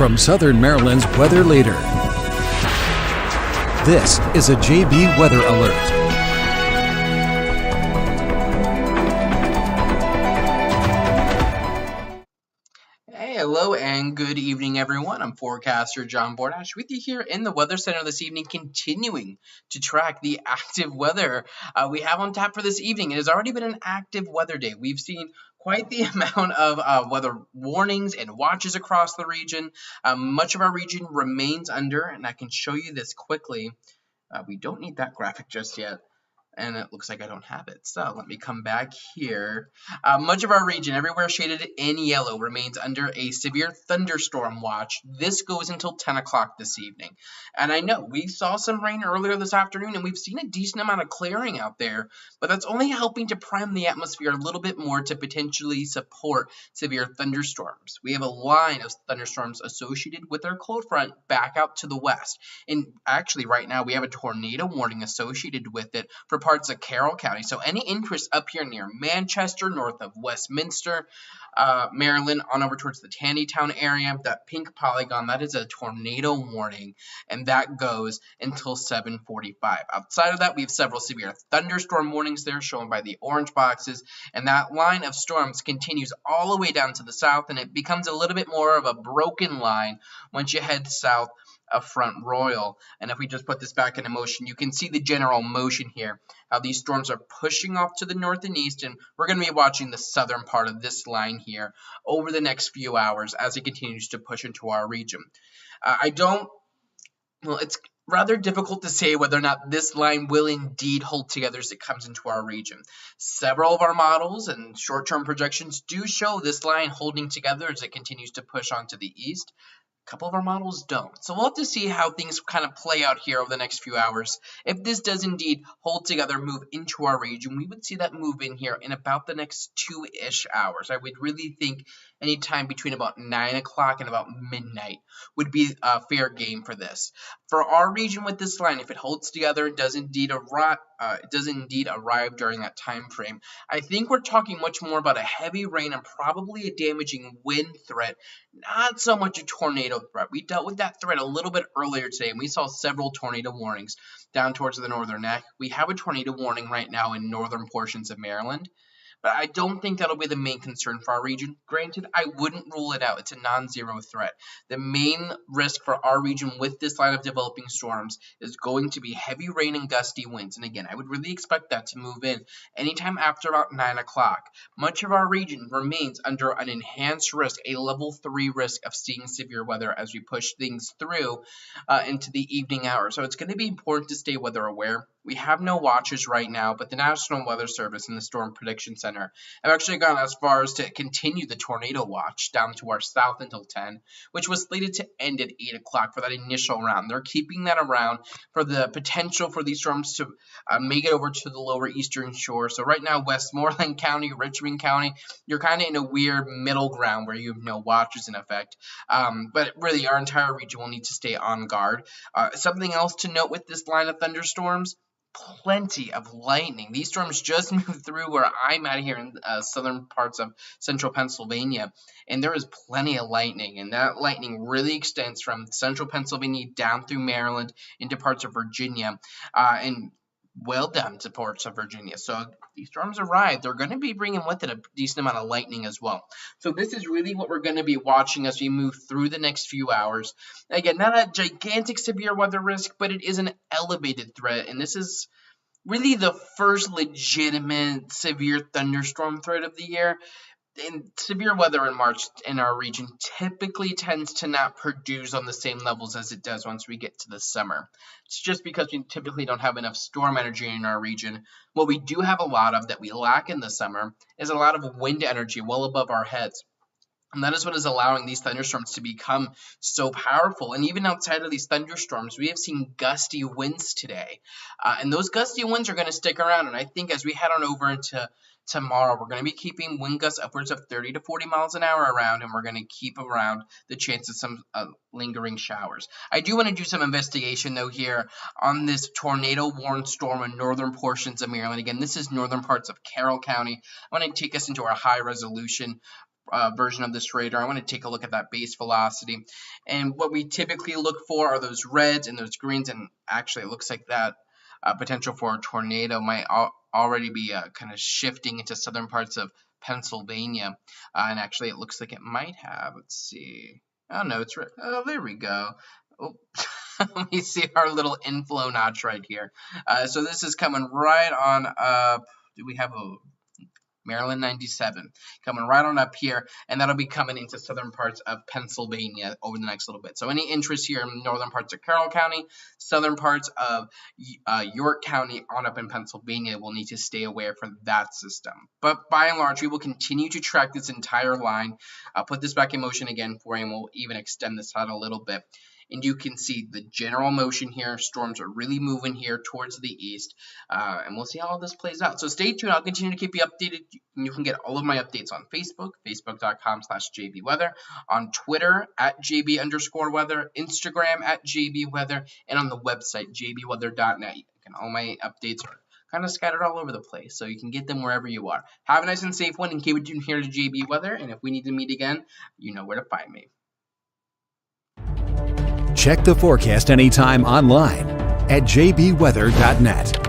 from Southern Maryland's weather leader. This is a JB Weather Alert. Hello and good evening, everyone. I'm Forecaster John Bordash with you here in the Weather Center this evening, continuing to track the active weather we have on tap for this evening. It has already been an active weather day. We've seen quite the amount of weather warnings and watches across the region. Much of our region remains under, and I can show you this quickly. We don't need that graphic just yet. And it looks like I don't have it. So let me come back here. Much of our region, everywhere shaded in yellow, remains under a severe thunderstorm watch. This goes until 10 o'clock this evening. And I know we saw some rain earlier this afternoon, and we've seen a decent amount of clearing out there, but that's only helping to prime the atmosphere a little bit more to potentially support severe thunderstorms. We have a line of thunderstorms associated with our cold front back out to the west. And actually right now we have a tornado warning associated with it for parts of Carroll County. So any interest up here near Manchester, north of Westminster, Maryland, on over towards the Tandytown area, that pink polygon, that is a tornado warning, and that goes until 7:45. Outside of that, we have several severe thunderstorm warnings there shown by the orange boxes, and that line of storms continues all the way down to the south, and it becomes a little bit more of a broken line once you head south of Front Royal. And if we just put this back into motion, you can see the general motion here, how these storms are pushing off to the north and east, and we're going to be watching the southern part of this line here over the next few hours as it continues to push into our region. It's rather difficult to say whether or not this line will indeed hold together as it comes into our region. Several of our models and short-term projections do show this line holding together as it continues to push onto the east. A couple of our models don't. So we'll have to see how things kind of play out here over the next few hours. If this does indeed hold together, move into our region, we would see that move in here in about the next 2-ish hours. I would really think any time between about 9 o'clock and about midnight would be a fair game for this. For our region with this line, if it holds together and does indeed arrive during that time frame, I think we're talking much more about a heavy rain and probably a damaging wind threat, not so much a tornado threat. We dealt with that threat a little bit earlier today, and we saw several tornado warnings down towards the northern neck. We have a tornado warning right now in northern portions of Maryland, but I don't think that'll be the main concern for our region. Granted, I wouldn't rule it out. It's a non-zero threat. The main risk for our region with this line of developing storms is going to be heavy rain and gusty winds. And again, I would really expect that to move in anytime after about 9 o'clock. Much of our region remains under an enhanced risk, a level 3 risk of seeing severe weather as we push things through into the evening hours. So it's going to be important to stay weather aware. We have no watches right now, but the National Weather Service and the Storm Prediction Center have actually gone as far as to continue the tornado watch down to our south until 10, which was slated to end at 8 o'clock for that initial round. They're keeping that around for the potential for these storms to make it over to the lower eastern shore. So right now, Westmoreland County, Richmond County, you're kind of in a weird middle ground where you have no watches in effect. But really, our entire region will need to stay on guard. Something else to note with this line of thunderstorms, plenty of lightning. These storms just moved through where I'm at here in southern parts of central Pennsylvania, and there is plenty of lightning, and that lightning really extends from central Pennsylvania down through Maryland into parts of Virginia, and well down to parts of Virginia. So these storms arrive, they're going to be bringing with it a decent amount of lightning as well. So this is really what we're going to be watching as we move through the next few hours. Again, not a gigantic severe weather risk, but it is an elevated threat, and this is really the first legitimate severe thunderstorm threat of the year. And severe weather in March in our region typically tends to not produce on the same levels as it does once we get to the summer. It's just because we typically don't have enough storm energy in our region. What we do have a lot of that we lack in the summer is a lot of wind energy well above our heads. And that is what is allowing these thunderstorms to become so powerful. And even outside of these thunderstorms, we have seen gusty winds today. And those gusty winds are going to stick around. And I think as we head on over into tomorrow, we're going to be keeping wind gusts upwards of 30 to 40 miles an hour around, and we're going to keep around the chance of some lingering showers. I do want to do some investigation, though, here on this tornado-warned storm in northern portions of Maryland. Again, this is northern parts of Carroll County. I want to take us into our high-resolution version of this radar, I want to take a look at that base velocity. And what we typically look for are those reds and those greens, and actually it looks like that potential for a tornado might already be kind of shifting into southern parts of Pennsylvania. And actually it looks like it might have, let's see. Oh no, it's oh, there we go. Oh. Let me see our little inflow notch right here. So this is coming right on up. Do we have a Maryland 97 coming right on up here, and that'll be coming into southern parts of Pennsylvania over the next little bit. So any interest here in northern parts of Carroll County, southern parts of York County on up in Pennsylvania will need to stay aware from that system. But by and large, we will continue to track this entire line. I'll put this back in motion again for you, and we'll even extend this out a little bit. And you can see the general motion here. Storms are really moving here towards the east. And we'll see how all this plays out. So stay tuned. I'll continue to keep you updated. You can get all of my updates on Facebook, facebook.com/jbweather, on Twitter @jb_weather, Instagram @jbweather, and on the website, jbweather.net. All my updates are kind of scattered all over the place, so you can get them wherever you are. Have a nice and safe one, and keep it tuned here to JB Weather. And if we need to meet again, you know where to find me. Check the forecast anytime online at jbweather.net.